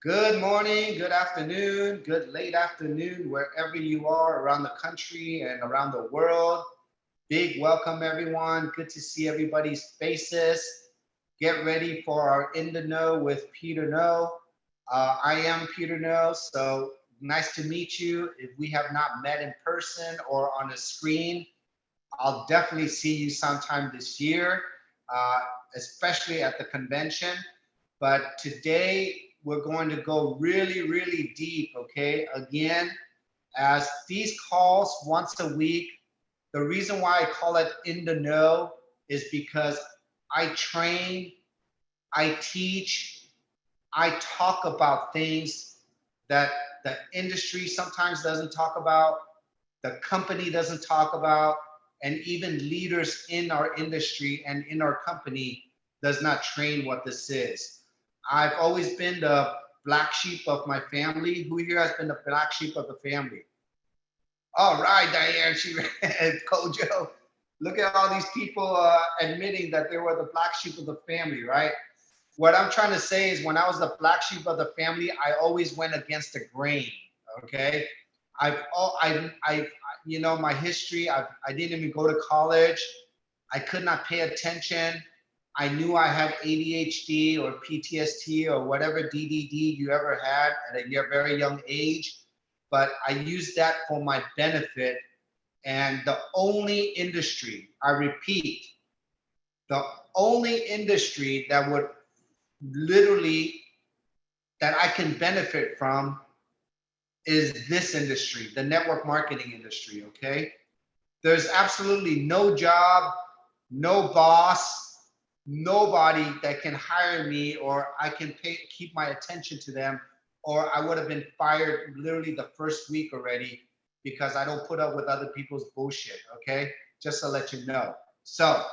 Good morning, good afternoon, good late afternoon, wherever you are around the country and around the world. Big welcome, everyone. Good to see everybody's faces. Get ready for our In the Know with Peter Ngo. I am Peter Ngo, so nice to meet you. If we have not met in person or on a screen, I'll definitely see you sometime this year, uh, especially at the convention. But today we're going to go really, really deep, okay? Again, as these calls once a week, the reason why I call it In the Know is because I train, I teach, I talk about things that the industry sometimes doesn't talk about, the company doesn't talk about, and even leaders in our industry and in our company does not train what this is. I've always been the black sheep of my family. Who here has been the black sheep of the family? All right, Diane, she Kojo. Look at all these people admitting that they were the black sheep of the family, right? What I'm trying to say is when I was the black sheep of the family, I always went against the grain. Okay. My history, I didn't even go to college. I could not pay attention. I knew I had ADHD or PTSD or whatever DDD you ever had at a very young age, but I used that for my benefit. And the only industry, I repeat, the only industry that would literally that I can benefit from is this industry, the network marketing industry, okay? There's absolutely no job, no boss, nobody that can hire me or I can keep my attention to them, or I would have been fired literally the first week already because I don't put up with other people's bullshit, okay? Just to let you know. So,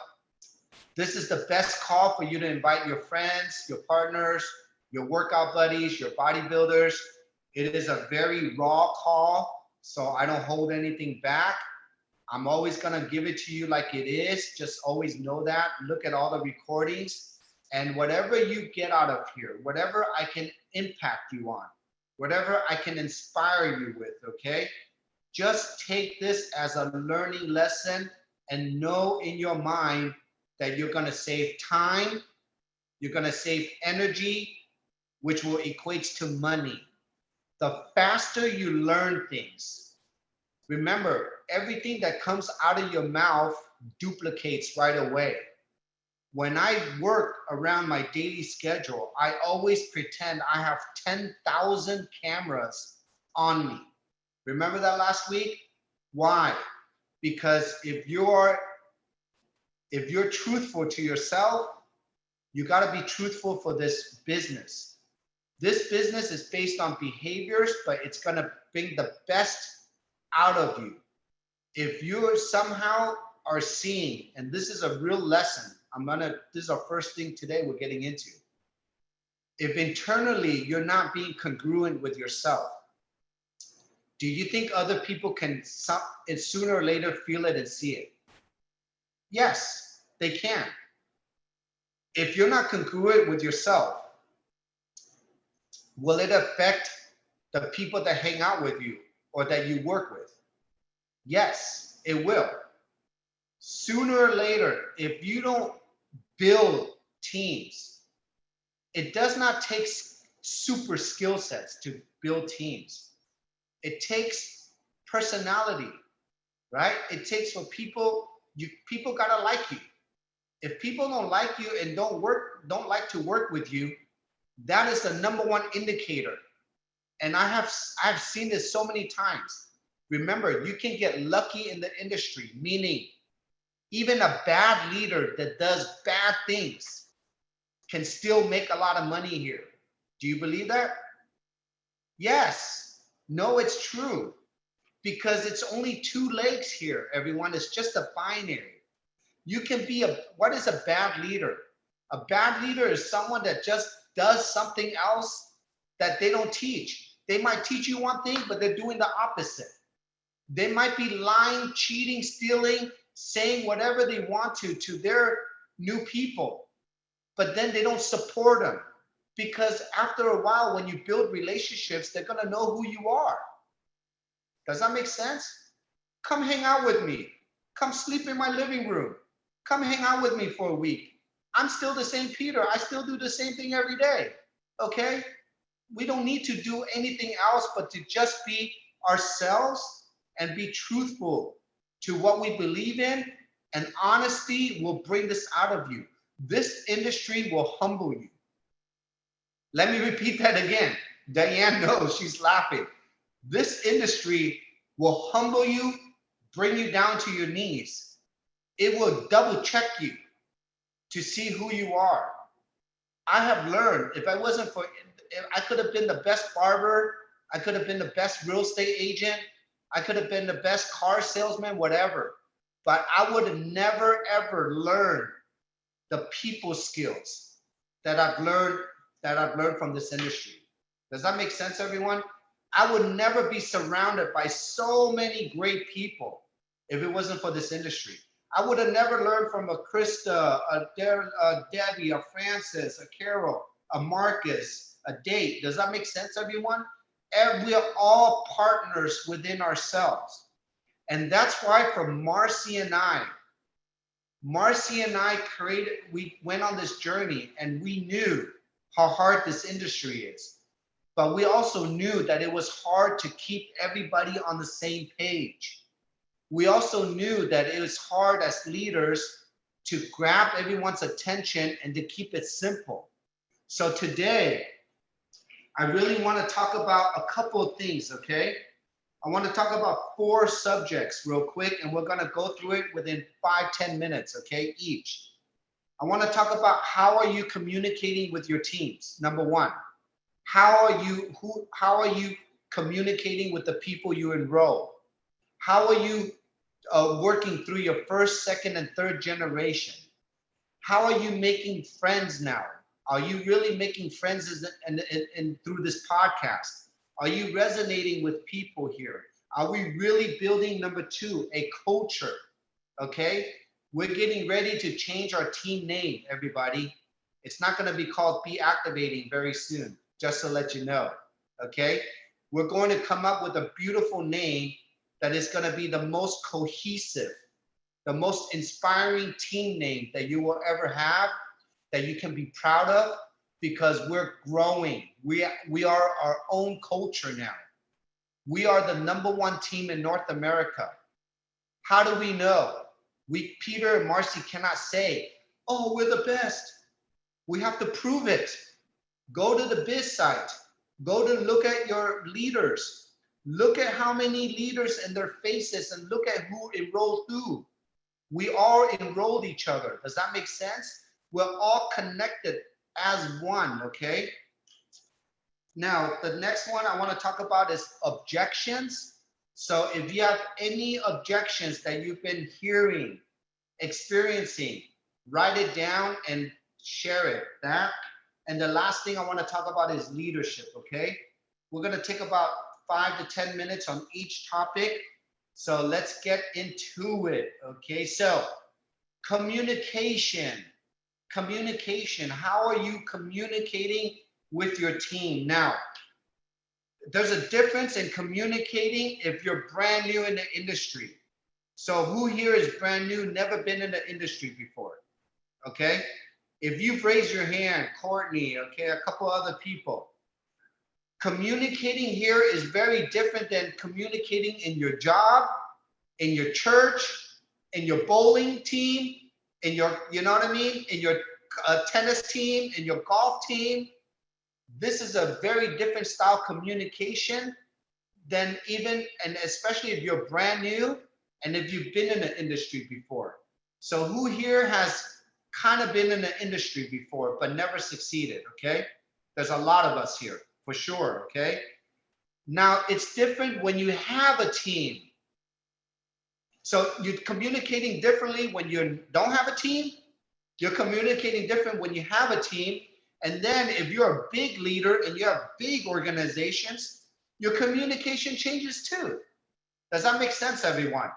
this is the best call for you to invite your friends, your partners, your workout buddies, your bodybuilders. It is a very raw call, so I don't hold anything back. I'm always going to give it to you like it is. Just always know that. Look at all the recordings. And whatever you get out of here, whatever I can impact you on, whatever I can inspire you with, okay? Just take this as a learning lesson and know in your mind that you're going to save time, you're going to save energy, which will equate to money. The faster you learn things, remember, everything that comes out of your mouth duplicates right away. When I work around my daily schedule, I always pretend I have 10,000 cameras on me. Remember that last week? Why? Because if you're truthful to yourself, you got to be truthful for this business. This business is based on behaviors, but it's going to bring the best out of you. If you somehow are seeing, and this is a real lesson, this is our first thing today we're getting into. If internally you're not being congruent with yourself, do you think other people can sooner or later feel it and see it? Yes, they can. If you're not congruent with yourself, will it affect the people that hang out with you or that you work with? Yes, it will. Sooner or later, if you don't build teams, it does not take super skill sets to build teams. It takes personality, right? It takes for people gotta like you. If people don't like you and don't like to work with you, that is the number one indicator. And I've seen this so many times. Remember, you can get lucky in the industry, meaning even a bad leader that does bad things can still make a lot of money here. Do you believe that? Yes. No, it's true. Because it's only two legs here, everyone. It's just a binary. You can be what is a bad leader? A bad leader is someone that just does something else that they don't teach. They might teach you one thing, but they're doing the opposite. They might be lying, cheating, stealing, saying whatever they want to their new people, but then they don't support them. Because after a while, when you build relationships, they're going to know who you are. Does that make sense? Come hang out with me. Come sleep in my living room. Come hang out with me for a week. I'm still the same Peter. I still do the same thing every day. Okay? We don't need to do anything else but to just be ourselves and be truthful to what we believe in. And honesty will bring this out of you. This industry will humble you. Let me repeat that again. Diane knows, she's laughing. This industry will humble you, bring you down to your knees. It will double check you to see who you are. I have learned, if I could have been the best barber, I could have been the best real estate agent, I could have been the best car salesman, whatever. But I would have never, ever learned the people skills that I've learned from this industry. Does that make sense, everyone? I would never be surrounded by so many great people if it wasn't for this industry. I would have never learned from a Krista, a Debbie, a Francis, a Carol, a Marcus, a Date. Does that make sense, everyone? And we are all partners within ourselves. And that's why for Marcy and I we went on this journey, and we knew how hard this industry is. But we also knew that it was hard to keep everybody on the same page. We also knew that it was hard as leaders to grab everyone's attention and to keep it simple. So today, I really want to talk about a couple of things, okay? I want to talk about 4 subjects real quick, and we're going to go through it within 5-10 minutes, okay, each. I want to talk about how are you communicating with your teams, number 1. How are you communicating with the people you enroll? How are you working through your first, second, and third generation? How are you making friends now? Are you really making friends through this podcast? Are you resonating with people here? Are we really building, number 2, a culture? Okay? We're getting ready to change our team name, everybody. It's not going to be called BeActivating very soon, just to let you know. Okay? We're going to come up with a beautiful name that is going to be the most cohesive, the most inspiring team name that you will ever have, that you can be proud of, because we're growing. We are our own culture now. We are the number 1 team in North America. How do we know? Peter and Marcy cannot say, oh, we're the best. We have to prove it. Go to the biz site. Go to look at your leaders. Look at how many leaders and their faces, and look at who enrolled who. We all enrolled each other. Does that make sense? We're all connected as one, okay? Now, the next one I want to talk about is objections. So if you have any objections that you've been hearing, experiencing, write it down and share it. And the last thing I want to talk about is leadership, okay? We're going to take about 5 to 10 minutes on each topic. So let's get into it, okay? So communication. How are you communicating with your team? Now, there's a difference in communicating if you're brand new in the industry. So who here is brand new, never been in the industry before? Okay? If you've raised your hand, Courtney, okay, a couple other people. Communicating here is very different than communicating in your job, in your church, in your bowling team, in your, you know what I mean? In your tennis team, in your golf team. This is a very different style communication than and especially if you're brand new and if you've been in the industry before. So who here has kind of been in the industry before but never succeeded, okay? There's a lot of us here, for sure, okay? Now, it's different when you have a team. So you're communicating differently when you don't have a team. You're communicating different when you have a team. And then if you're a big leader and you have big organizations, your communication changes too. Does that make sense, everyone?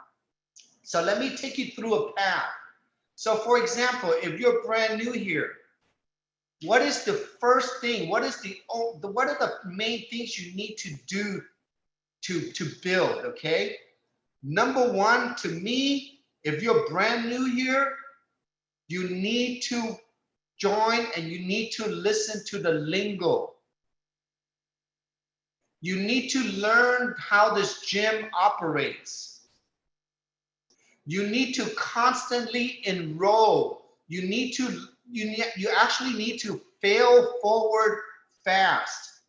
So let me take you through a path. So for example, if you're brand new here, What is the first thing? What are the main things you need to do to build, okay? Number one, to me, if you're brand new here, you need to join and you need to listen to the lingo. You need to learn how this gym operates. You need to constantly enroll. You actually need to fail forward fast.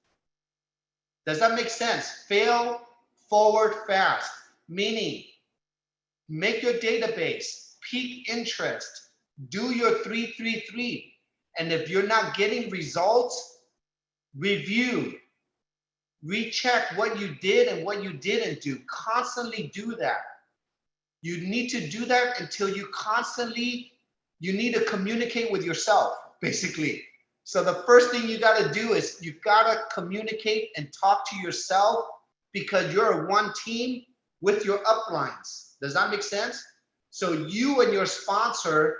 Does that make sense? Fail forward fast, meaning make your database, peak interest, do your 3-3-3. And if you're not getting results, review, recheck what you did and what you didn't do. Constantly do that. You need to do that until you need to communicate with yourself, basically. So the first thing you got to do is you got to communicate and talk to yourself, because you're one team with your uplines. Does that make sense? So you and your sponsor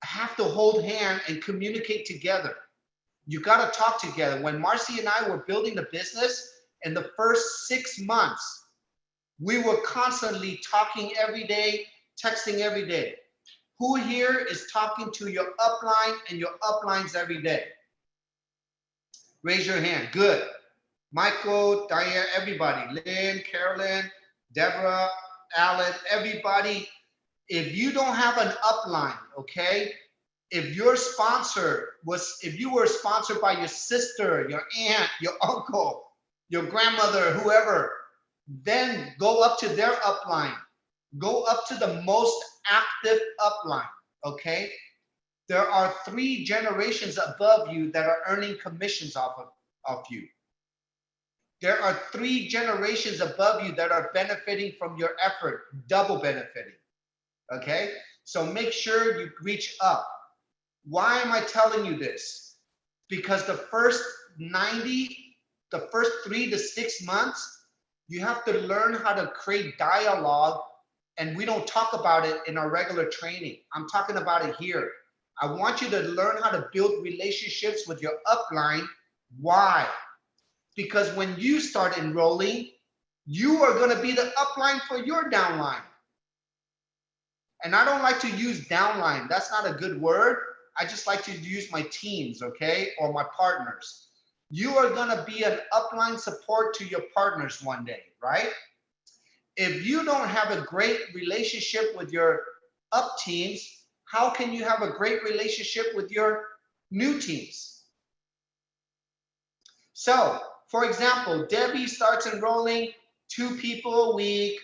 have to hold hand and communicate together. You got to talk together. When Marcy and I were building the business, in the first 6 months, we were constantly talking every day, texting every day. Who here is talking to your upline and your uplines every day? Raise your hand. Good. Michael, Diane, everybody. Lynn, Carolyn, Deborah, Alan, everybody. If you don't have an upline, okay? If you were sponsored by your sister, your aunt, your uncle, your grandmother, whoever, then go up to their upline. Go up to the most active upline, okay? There are 3 generations above you that are earning commissions off of you. There are 3 generations above you that are benefiting from your effort, double benefiting, okay? So make sure you reach up. Why am I telling you this? Because the first 3 to 6 months, you have to learn how to create dialogue, and we don't talk about it in our regular training. I'm talking about it here. I want you to learn how to build relationships with your upline. Why? Because when you start enrolling, you are going to be the upline for your downline. And I don't like to use downline. That's not a good word. I just like to use my teams, okay, or my partners. You are going to be an upline support to your partners one day, right? If you don't have a great relationship with your up teams, how can you have a great relationship with your new teams? So, for example, Debbie starts enrolling 2 people a week.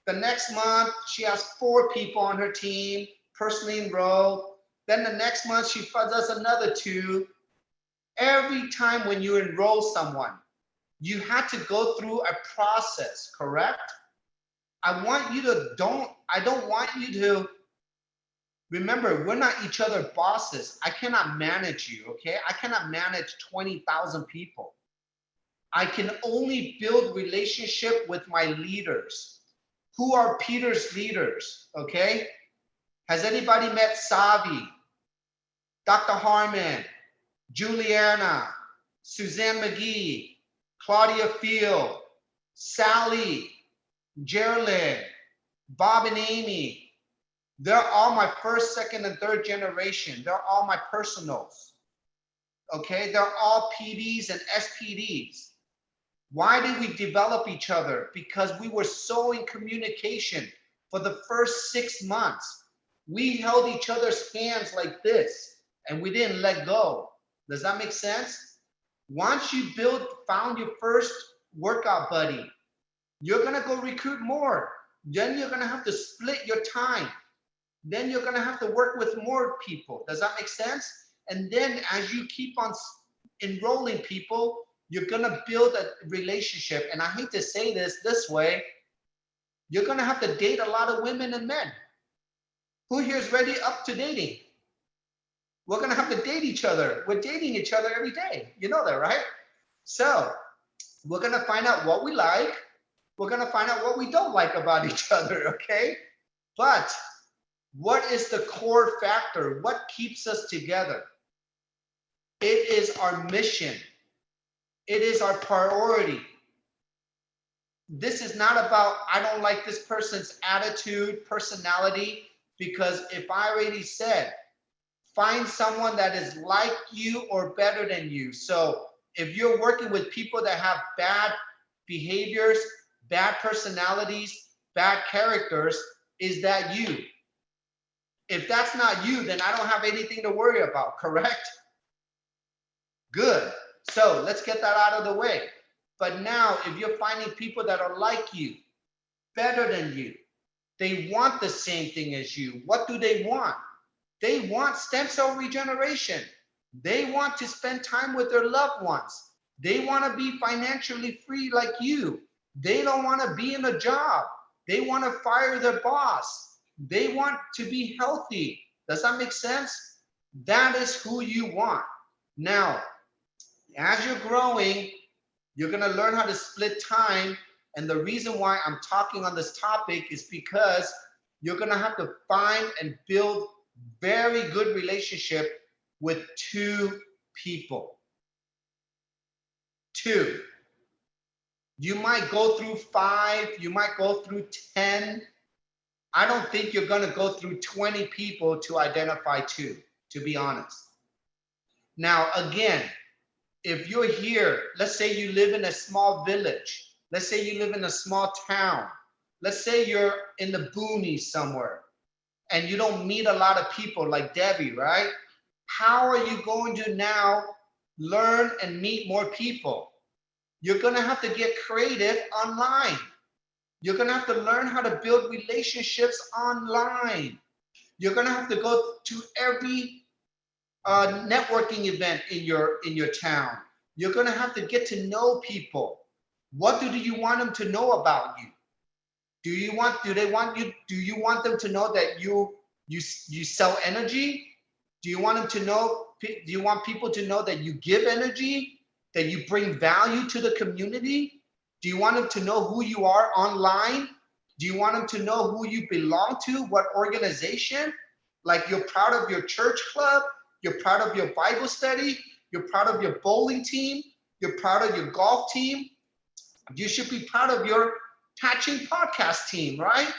The next month, she has 4 people on her team personally enrolled. Then the next month, she does another 2. Every time when you enroll someone, you had to go through a process, correct? I don't want you to, remember, we're not each other's bosses. I cannot manage you, okay? I cannot manage 20,000 people. I can only build relationship with my leaders. Who are Peter's leaders, okay? Has anybody met Savi, Dr. Harmon, Juliana, Suzanne McGee, Claudia Field, Sally, Geraldine, Bob and Amy? They're all my first, second, and third generation. They're all my personals. Okay, they're all PDs and SPDs. Why did we develop each other? Because we were so in communication for the first 6 months. We held each other's hands like this, and we didn't let go. Does that make sense? Once you found your first workout buddy, you're gonna go recruit more. Then you're gonna have to split your time. Then you're gonna have to work with more people. Does that make sense? And then as you keep on enrolling people, you're gonna build a relationship. And I hate to say this way, you're gonna have to date a lot of women and men. Who here is ready up to dating? We're gonna have to date each other. We're dating each other every day. You know that, right? So we're gonna find out what we like. We're gonna find out what we don't like about each other, okay? But what is the core factor? What keeps us together? It is our mission. It is our priority. This is not about, I don't like this person's attitude, personality, because if I already said, find someone that is like you or better than you. So if you're working with people that have bad behaviors, bad personalities, bad characters, is that you? If that's not you, then I don't have anything to worry about, correct? Good. So let's get that out of the way. But now, if you're finding people that are like you, better than you, they want the same thing as you. What do they want? They want stem cell regeneration. They want to spend time with their loved ones. They want to be financially free like you. They don't want to be in a job. They want to fire their boss. They want to be healthy. Does that make sense? That is who you want. Now, as you're growing, you're going to learn how to split time. And the reason why I'm talking on this topic is because you're going to have to find and build very good relationship with 2 people. 2. You might go through 5, you might go through 10. I don't think you're going to go through 20 people to identify 2, to be honest. Now, again, if you're here, let's say you live in a small village. Let's say you live in a small town. Let's say you're in the boonies somewhere and you don't meet a lot of people like Debbie, right? How are you going to now learn and meet more people? You're going to have to get creative online. You're going to have to learn how to build relationships online. You're going to have to go to every networking event in your town. You're going to have to get to know people. What do you want them to know about you? Do you want them to know that you sell energy? Do you want them to know? Do you want people to know that you give energy, that you bring value to the community? Do you want them to know who you are online? Do you want them to know who you belong to, what organization? Like you're proud of your church club, you're proud of your Bible study, you're proud of your bowling team, you're proud of your golf team. You should be proud of your Catching podcast team, right?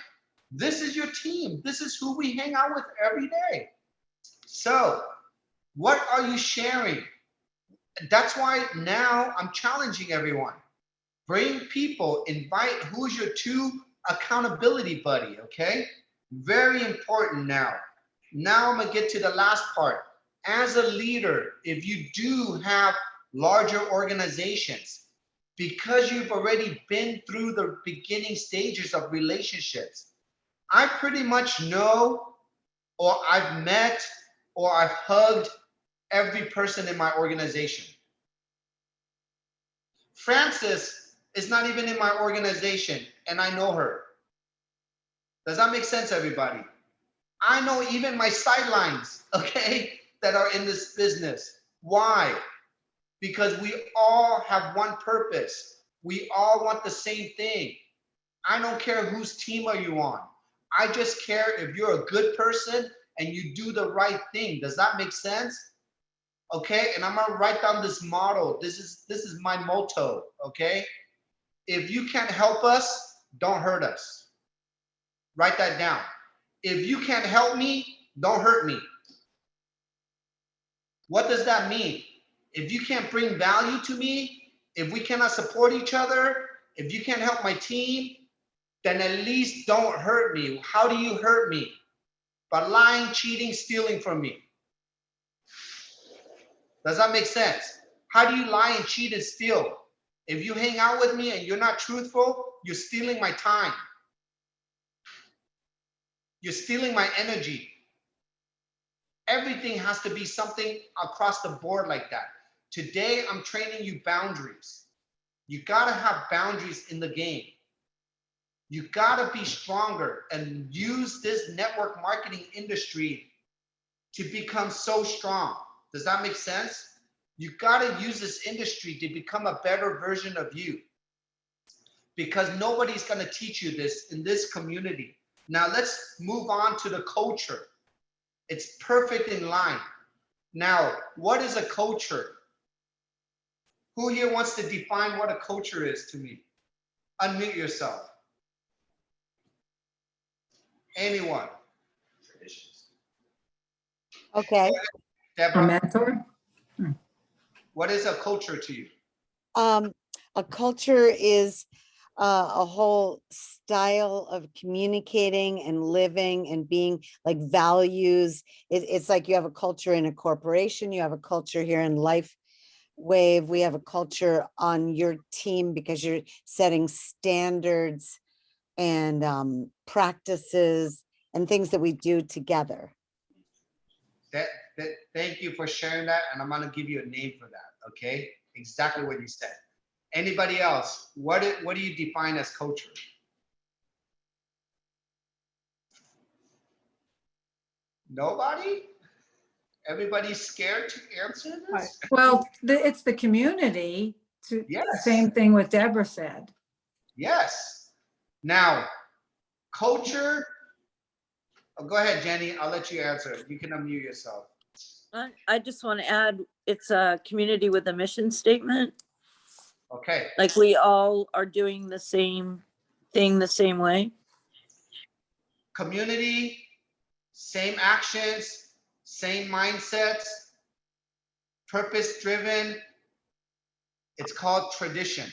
This is your team. This is who we hang out with every day. So, what are you sharing? That's why now I'm challenging everyone. Bring people, invite who's your 2 accountability buddy, okay? Very important now. Now I'm gonna get to the last part. As a leader, if you do have larger organizations, because you've already been through the beginning stages of relationships, I pretty much know, or I've met, or I've hugged every person in my organization. Frances is not even in my organization, and I know her. Does that make sense, everybody? I know even my sidelines, okay, that are in this business. Why? Because we all have one purpose. We all want the same thing. I don't care whose team are you on. I just care if you're a good person and you do the right thing. Does that make sense? Okay, and I'm gonna write down this motto. This is my motto, okay? If you can't help us, don't hurt us. Write that down. If you can't help me, don't hurt me. What does that mean? If you can't bring value to me, if we cannot support each other, if you can't help my team, then at least don't hurt me. How do you hurt me? By lying, cheating, stealing from me. Does that make sense? How do you lie and cheat and steal? If you hang out with me and you're not truthful, you're stealing my time. You're stealing my energy. Everything has to be something across the board like that. Today, I'm training you boundaries. You gotta have boundaries in the game. You gotta be stronger and use this network marketing industry to become so strong. Does that make sense? You gotta use this industry to become a better version of you, because nobody's gonna teach you this in this community. Now let's move on to the culture. It's perfect in line. Now, what is a culture? Who here wants to define what a culture is to me? Unmute yourself. Anyone? Okay. Deborah, A mentor? what is a culture to you? A culture is a whole style of communicating and living and being, like, values. It's like you have a culture in a corporation, you have a culture here in Lifewave, we have a culture on your team because you're setting standards and practices and things that we do together. Thank you for sharing that, and I'm gonna give you a name for that. Okay, exactly what you said. Anybody else? What do you define as culture? Nobody? Everybody's scared to answer this? Well, it's the community. Yes. Same thing what Deborah said. Yes. Now, culture. Oh, go ahead, Jenny. I'll let you answer. You can unmute yourself. I just want to add, it's a community with a mission statement. Okay. Like we all are doing the same thing the same way. Community, same actions, same mindsets, purpose-driven. It's called tradition,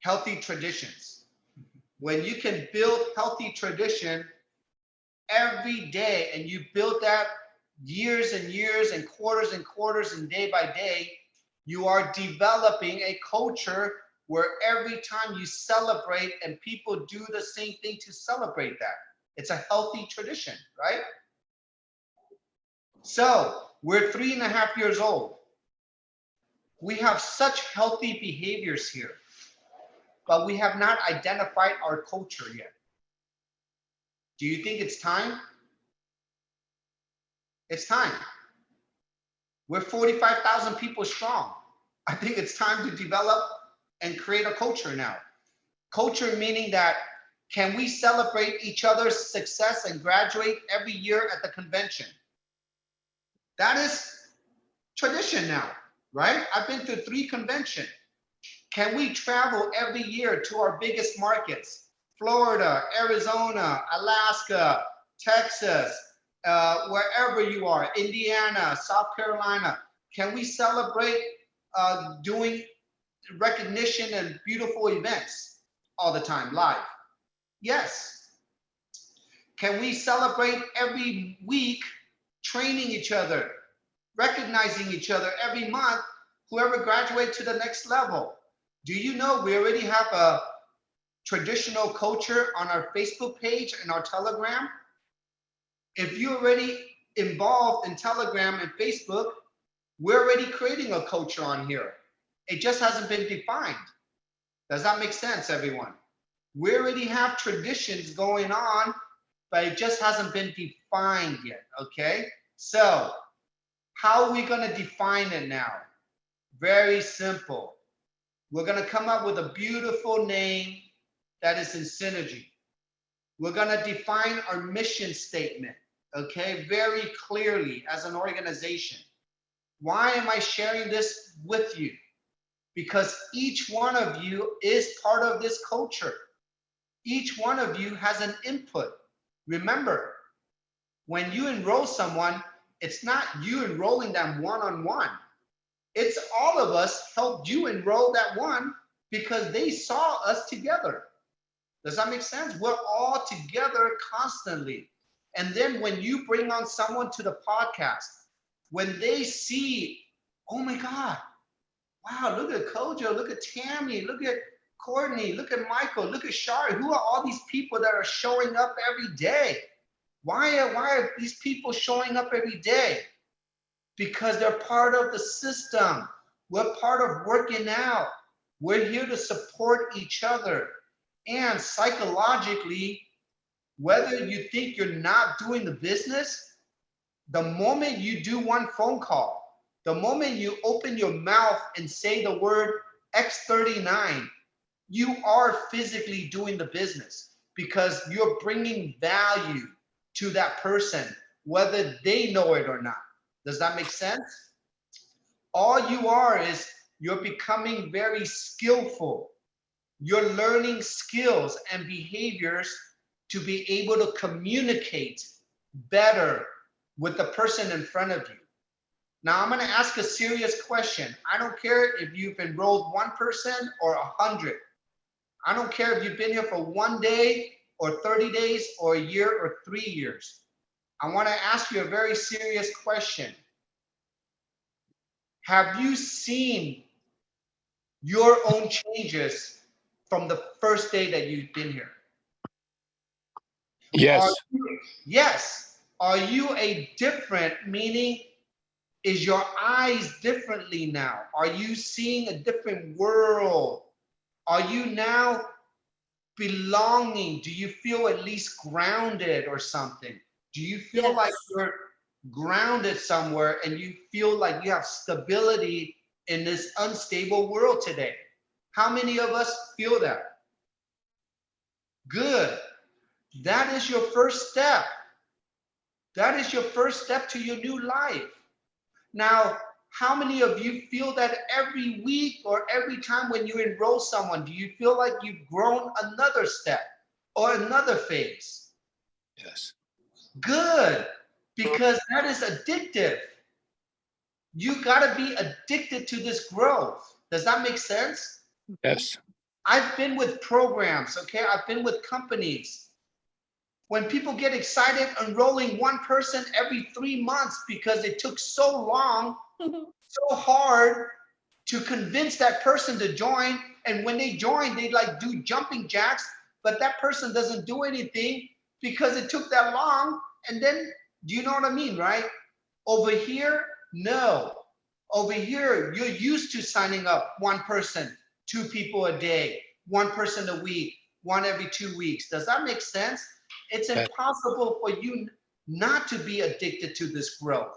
healthy traditions. When you can build healthy tradition every day, and you build that years and years and quarters and day by day, you are developing a culture where every time you celebrate and people do the same thing to celebrate that. It's a healthy tradition, right? So we're 3.5 years old. We have such healthy behaviors here, but we have not identified our culture yet. Do you think it's time? It's time. We're 45,000 people strong. I think it's time to develop and create a culture now. Culture meaning that, can we celebrate each other's success and graduate every year at the convention? That is tradition now, right? I've been to 3 conventions. Can we travel every year to our biggest markets? Florida, Arizona, Alaska, Texas, wherever you are, Indiana, South Carolina. Can we celebrate doing recognition and beautiful events all the time, live? Yes. Can we celebrate every week, training each other, recognizing each other every month, whoever graduates to the next level? Do you know we already have a traditional culture on our Facebook page and our Telegram? If you're already involved in Telegram and Facebook, we're already creating a culture on here. It just hasn't been defined. Does that make sense, everyone? We already have traditions going on, but it just hasn't been defined yet, okay? So how are we gonna define it now? Very simple. We're gonna come up with a beautiful name that is in synergy. We're gonna define our mission statement, okay, very clearly as an organization. Why am I sharing this with you? Because each one of you is part of this culture. Each one of you has an input. Remember, when you enroll someone, it's not you enrolling them one-on-one. It's all of us helped you enroll that one because they saw us together. Does that make sense? We're all together constantly. And then when you bring on someone to the podcast, when they see, oh my God, wow, look at Kojo, look at Tammy, look at Courtney, look at Michael, look at Shari. Who are all these people that are showing up every day? Why are these people showing up every day? Because they're part of the system. We're part of working out. We're here to support each other. And psychologically, whether you think you're not doing the business, the moment you do one phone call, the moment you open your mouth and say the word X39, you are physically doing the business because you're bringing value to that person, whether they know it or not. Does that make sense? All you are is you're becoming very skillful. You're learning skills and behaviors to be able to communicate better with the person in front of you. Now, I'm going to ask a serious question. I don't care if you've enrolled 1 person or 100. I don't care if you've been here for 1 day or 30 days or a year or 3 years. I want to ask you a very serious question. Have you seen your own changes from the first day that you've been here? Yes. Yes. Are you a different, meaning is your eyes differently now? Are you seeing a different world? Are you now belonging? Do you feel at least grounded or something? Do you feel like you're grounded somewhere and you feel like you have stability in this unstable world today? How many of us feel that? Good. That is your first step. That is your first step to your new life. Now, how many of you feel that every week or every time when you enroll someone, do you feel like you've grown another step or another phase? Yes. Good, because that is addictive. You got to be addicted to this growth. Does that make sense? Yes. I've been with programs, okay? I've been with companies. When people get excited enrolling 1 person every 3 months because it took so long, so hard to convince that person to join. And when they join, they like do jumping jacks, but that person doesn't do anything because it took that long. And then, do you know what I mean, right? Over here, no. Over here, you're used to signing up 1 person, 2 people a day, 1 person a week, 1 every 2 weeks. Does that make sense? It's impossible for you not to be addicted to this growth,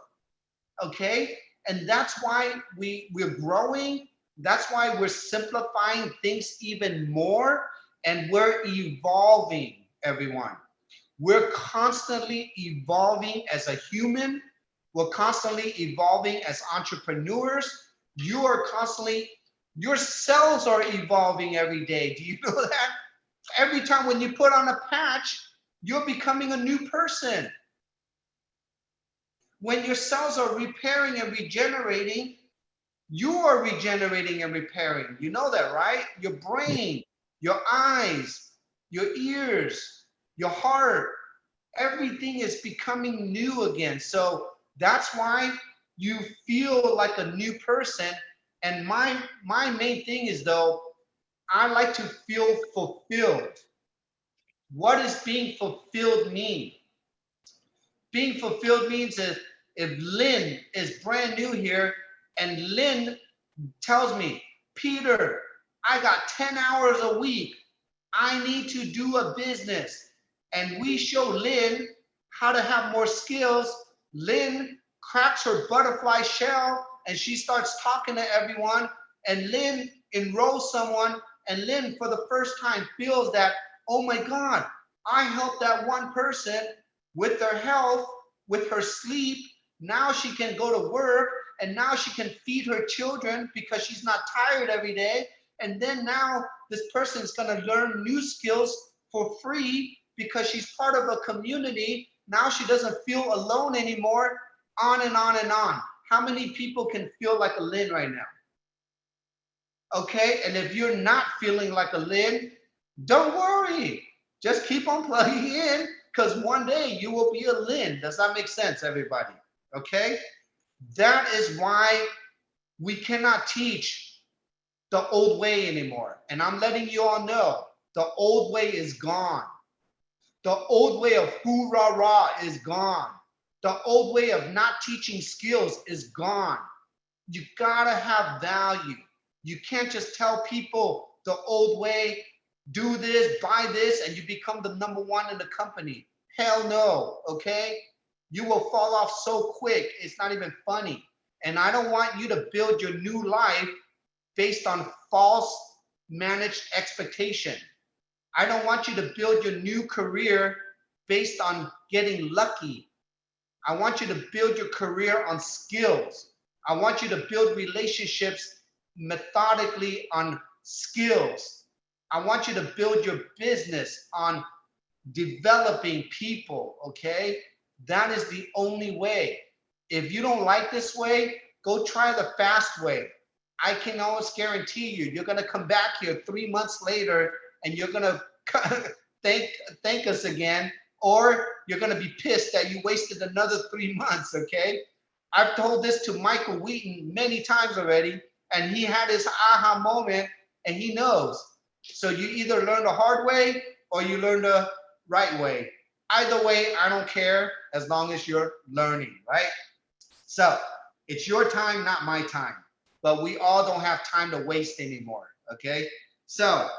okay? And that's why we're growing. That's why we're simplifying things even more, and we're evolving, everyone. We're constantly evolving as a human. We're constantly evolving as entrepreneurs. You are constantly, your cells are evolving every day. Do you know that? Every time when you put on a patch, you're becoming a new person. When your cells are repairing and regenerating, you are regenerating and repairing. You know that, right? Your brain, your eyes, your ears, your heart, everything is becoming new again. So that's why you feel like a new person. And my main thing is, though, I like to feel fulfilled. What does being fulfilled mean? Being fulfilled means if Lynn is brand new here and Lynn tells me, Peter, I got 10 hours a week. I need to do a business. And we show Lynn how to have more skills. Lynn cracks her butterfly shell and she starts talking to everyone. And Lynn enrolls someone. And Lynn, for the first time, feels that, oh my God, I helped that 1 person with their health, with her sleep. Now she can go to work and now she can feed her children because she's not tired every day. And then now this person is going to learn new skills for free because she's part of a community. Now she doesn't feel alone anymore, on and on and on. How many people can feel like a Lynn right now? Okay, and if you're not feeling like a Lynn, don't worry. Just keep on plugging in because one day you will be a Lynn. Does that make sense, everybody? Okay, that is why we cannot teach the old way anymore. And I'm letting you all know the old way is gone. The old way of hoorah is gone. The old way of not teaching skills is gone. You gotta have value. You can't just tell people the old way, do this, buy this, and you become the #1 in the company. Hell no, okay? You will fall off so quick, it's not even funny. And I don't want you to build your new life based on false managed expectation. I don't want you to build your new career based on getting lucky. I want you to build your career on skills. I want you to build relationships methodically on skills. I want you to build your business on developing people, okay? That is the only way. If you don't like this way, go try the fast way. I can always guarantee you, you're gonna come back here 3 months later and you're gonna thank us again, or you're gonna be pissed that you wasted another 3 months, okay? I've told this to Michael Wheaton many times already, and he had his aha moment, and he knows. So you either learn the hard way or you learn the right way. Either way, I don't care as long as you're learning, right? So it's your time, not my time. But we all don't have time to waste anymore, okay? So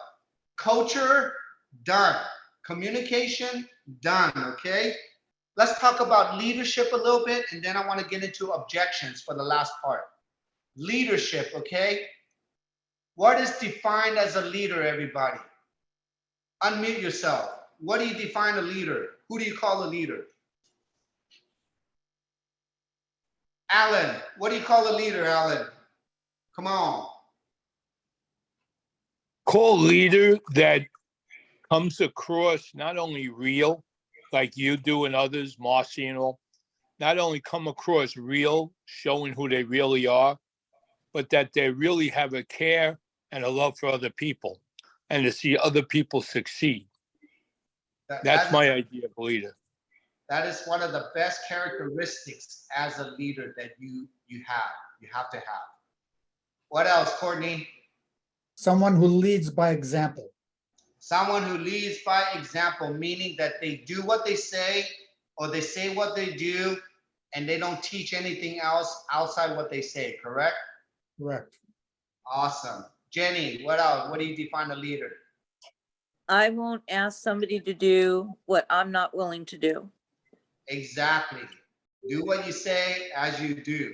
culture, done. Communication, done, okay? Let's talk about leadership a little bit, and then I want to get into objections for the last part. Leadership, okay? What is defined as a leader, everybody? Unmute yourself. What do you define a leader? Who do you call a leader? Alan, what do you call a leader, Alan? Come on. Call leader that comes across not only real, like you do and others, Marcy and all, not only come across real, showing who they really are, but that they really have a care and a love for other people and to see other people succeed. That's my idea of a leader. That is one of the best characteristics as a leader that you have to have. What else, Courtney? Someone who leads by example. Someone who leads by example, meaning that they do what they say, or they say what they do, and they don't teach anything else outside what they say, correct? Correct. Awesome. Jenny, what else? What do you define a leader? I won't ask somebody to do what I'm not willing to do. Exactly. Do what you say as you do.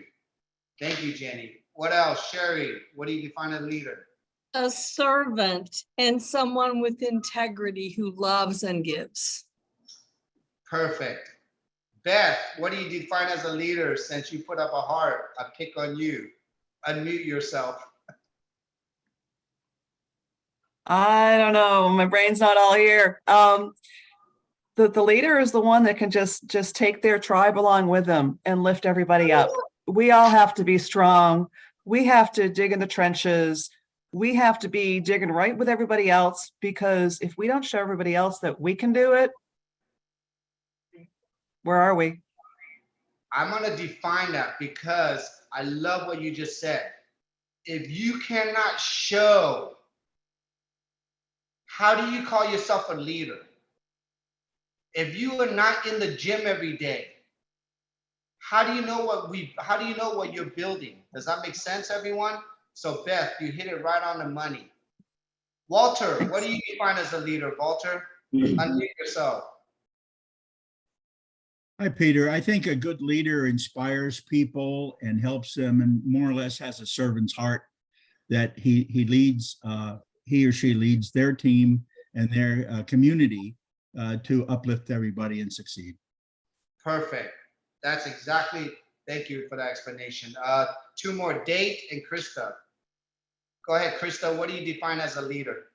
Thank you, Jenny. What else? Sherry, what do you define a leader? A servant and someone with integrity who loves and gives. Perfect. Beth, what do you define as a leader since you put up a heart, a pick on you? Unmute yourself. I don't know. My brain's not all here. The leader is the one that can just take their tribe along with them and lift everybody up. We all have to be strong. We have to dig in the trenches. We have to be digging right with everybody else, because if we don't show everybody else that we can do it, where are we? I'm going to define that because I love what you just said. If you cannot show, how do you call yourself a leader? If you are not in the gym every day, how do you know what you're building? Does that make sense, everyone? So Beth, you hit it right on the money. Walter, what do you define as a leader, Walter? Unmute yourself. Hi, Peter. I think a good leader inspires people and helps them, and more or less has a servant's heart, that he or she leads their team and their community to uplift everybody and succeed. Perfect. That's exactly, thank you for that explanation. Two more, Date and Krista. Go ahead, Krista, what do you define as a leader?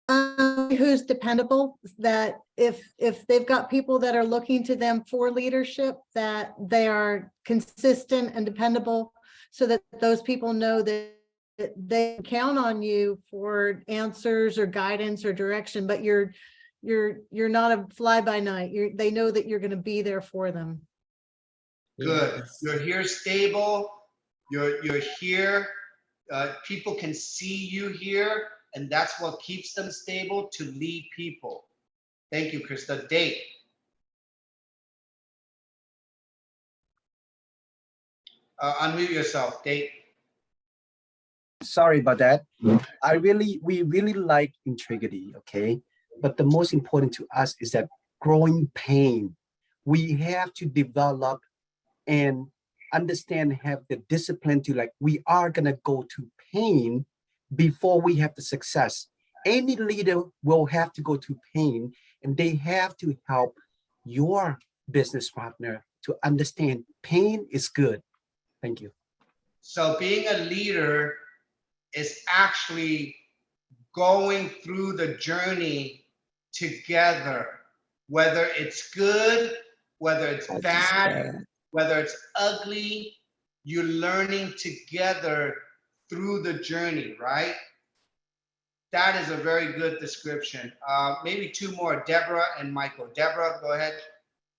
Who's dependable, that if they've got people that are looking to them for leadership, that they are consistent and dependable, so that those people know that they can count on you for answers or guidance or direction, but you're not a fly by night. They know that you're going to be there for them. Good. You're here stable. You're here. People can see you here, and that's what keeps them stable to lead people. Thank you, Krista. Date. Unmute yourself, Date. Sorry about that. We really like integrity, okay? But the most important to us is that growing pain. We have to develop and understand, have the discipline to, like, we are gonna go to pain before we have the success. Any leader will have to go to pain, and they have to help your business partner to understand pain is good. Thank you. So being a leader is actually going through the journey together, whether it's good, whether it's bad, whether it's ugly, you're learning together through the journey, right? That is a very good description. Maybe two more, Deborah and Michael. Deborah, go ahead,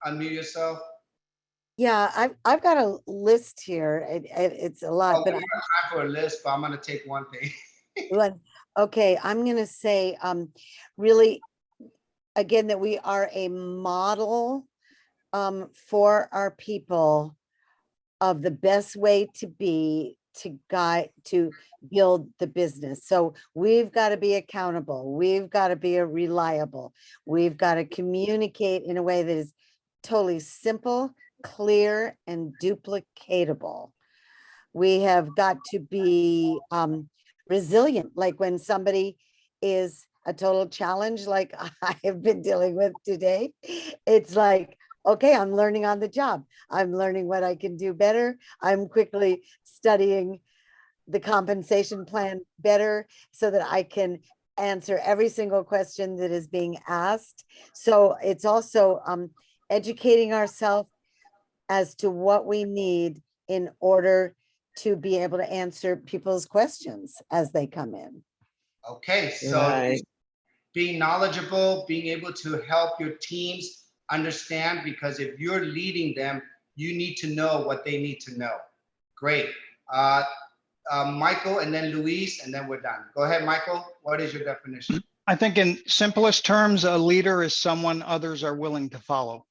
unmute yourself. Yeah, I've got a list here. It's a lot, Oh, but we don't have time for a list, but I'm gonna take one thing. okay, I'm gonna say, really, again, that we are a model for our people of the best way to be, to guide, to build the business. So we've got to be accountable. We've got to be reliable. We've got to communicate in a way that is totally simple, clear, and duplicatable. We have got to be resilient. Like when somebody is a total challenge, like I have been dealing with today, it's like, okay, I'm learning on the job. I'm learning what I can do better. I'm quickly studying the compensation plan better so that I can answer every single question that is being asked. So it's also educating ourselves as to what we need in order to be able to answer people's questions as they come in. Okay, so being knowledgeable, being able to help your teams understand, because if you're leading them, you need to know what they need to know. Great. Michael, and then Luis, and then we're done. Go ahead, Michael. What is your definition? I think in simplest terms, a leader is someone others are willing to follow.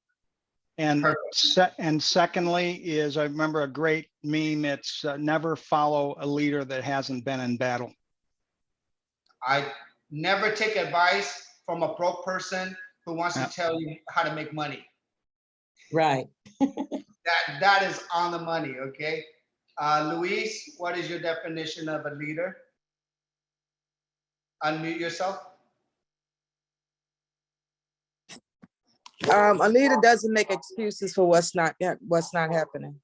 And secondly is, I remember a great meme, it's never follow a leader that hasn't been in battle. I never take advice from a broke person who wants to tell you how to make money. Right. That is on the money, okay? Luis, what is your definition of a leader? Unmute yourself. A leader doesn't make excuses for what's not happening.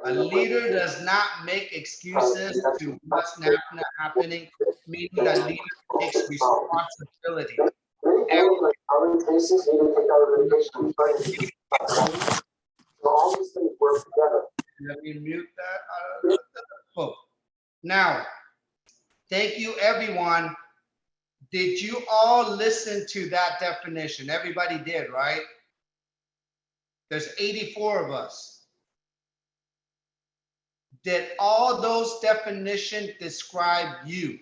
A leader does not make excuses to what's not happening, meaning that leader takes responsibility. Common cases need to take out vacation. So all these things work together. Let me mute that. Oh. Now, thank you, everyone. Did you all listen to that definition? Everybody did, right? There's 84 of us. Did all those definitions describe you?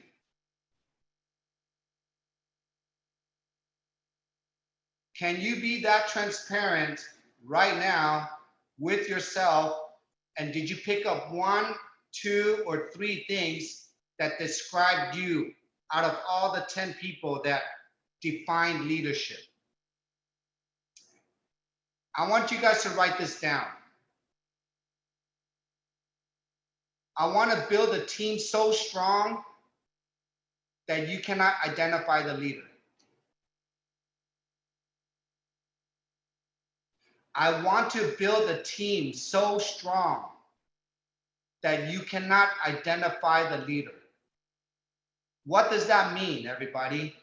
Can you be that transparent right now with yourself? And did you pick up 1, 2, or 3 things that described you out of all the 10 people that defined leadership? I want you guys to write this down. I want to build a team so strong that you cannot identify the leader. I want to build a team so strong that you cannot identify the leader. What does that mean, everybody?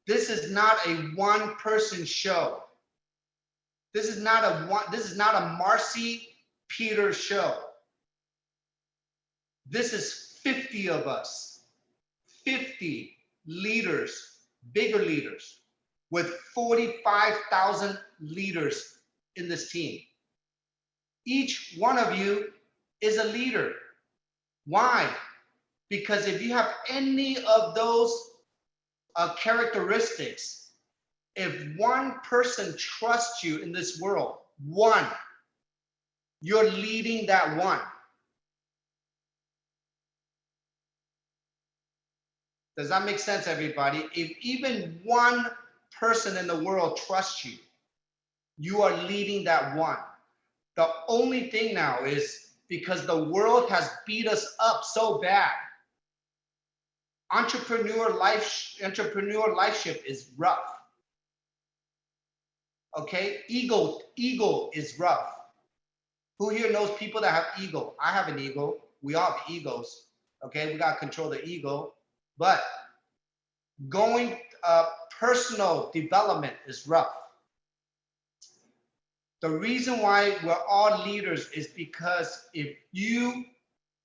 This is not a one-person show. This is not a Marcy Peter show. This is 50 of us, 50 leaders, bigger leaders, with 45,000 leaders in this team. Each one of you is a leader. Why? Because if you have any of those characteristics, if one person trusts you in this world, one, you're leading that one. Does that make sense, everybody? If even one person in the world trusts you, you are leading that one. The only thing now is, because the world has beat us up so bad, entrepreneur lifeship is rough. Okay, ego is rough. Who here knows people that have ego? I have an ego. We all have egos. Okay, we gotta control the ego. But going personal development is rough. The reason why we're all leaders is because if you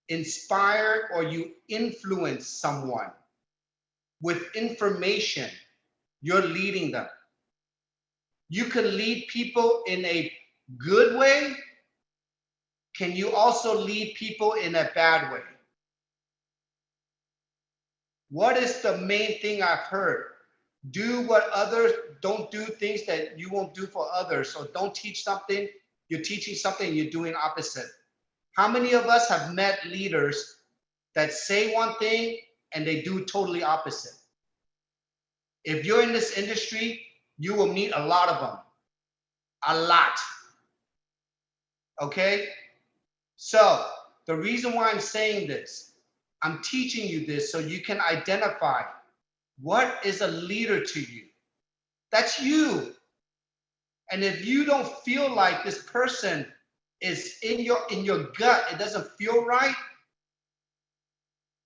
inspire or you influence someone with information, you're leading them. You can lead people in a good way. Can you also lead people in a bad way? What is the main thing I've heard? Do what others, don't do things that you won't do for others. So don't teach something, you're teaching something, you're doing opposite. How many of us have met leaders that say one thing and they do totally opposite? If you're in this industry, you will meet a lot of them. A lot. Okay? So the reason why I'm saying this, I'm teaching you this so you can identify what is a leader to you. That's you. And if you don't feel like this person is in your gut, it doesn't feel right,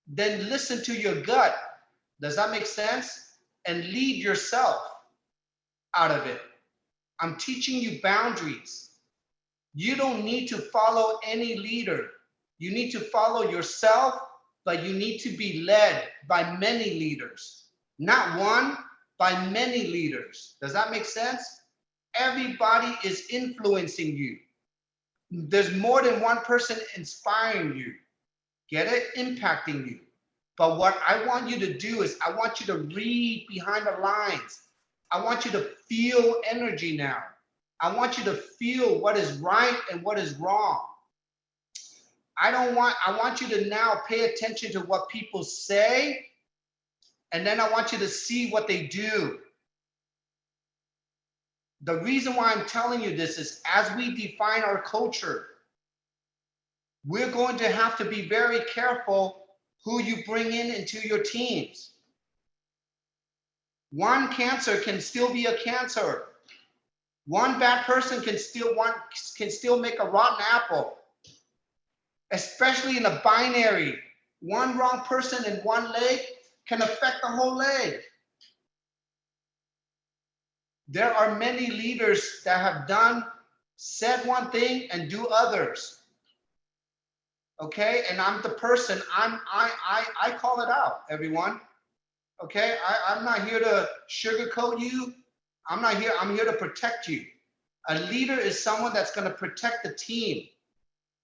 then listen to your gut. Does that make sense? And lead yourself out of it. I'm teaching you boundaries. You don't need to follow any leader. You need to follow yourself, but you need to be led by many leaders. Not one, by many leaders. Does that make sense? Everybody is influencing you. There's more than one person inspiring you. Get it? Impacting you. But what I want you to do is I want you to read behind the lines. I want you to feel energy now. I want you to feel what is right and what is wrong. I want you to now pay attention to what people say, and then I want you to see what they do. The reason why I'm telling you this is as we define our culture, we're going to have to be very careful who you bring into your teams. One cancer can still be a cancer. One bad person can still make a rotten apple. Especially in a binary. One wrong person in one leg can affect the whole leg. There are many leaders that have said one thing and do others. Okay, and I'm the person, I call it out, everyone. Okay, I'm not here to sugarcoat you. I'm here to protect you. A leader is someone that's gonna protect the team.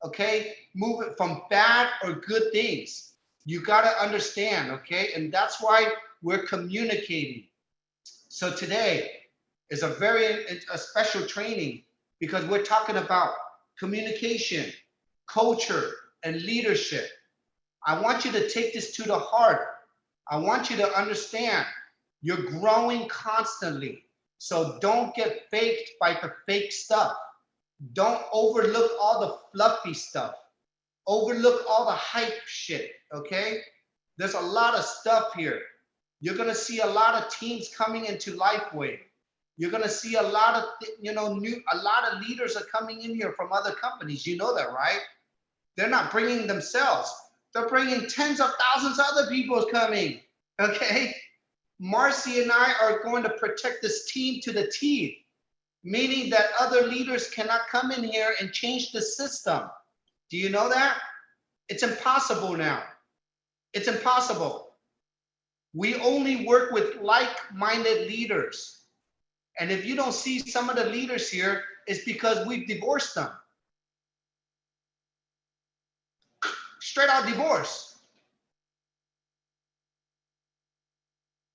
Okay, move it from bad or good things. You gotta understand, okay? And that's why we're communicating. So today is a special training because we're talking about communication, culture, and leadership. I want you to take this to the heart. I want you to understand you're growing constantly. So don't get faked by the fake stuff. Don't overlook all the fluffy stuff. Overlook all the hype shit, okay? There's a lot of stuff here. You're gonna see a lot of teams coming into Lifewave. You're gonna see a lot of, a lot of leaders are coming in here from other companies. You know that, right? They're not bringing themselves. They're bringing tens of thousands of other people coming, okay? Marcy and I are going to protect this team to the teeth, meaning that other leaders cannot come in here and change the system. Do you know that? It's impossible now. It's impossible. We only work with like-minded leaders. And if you don't see some of the leaders here, it's because we've divorced them. Straight out divorce.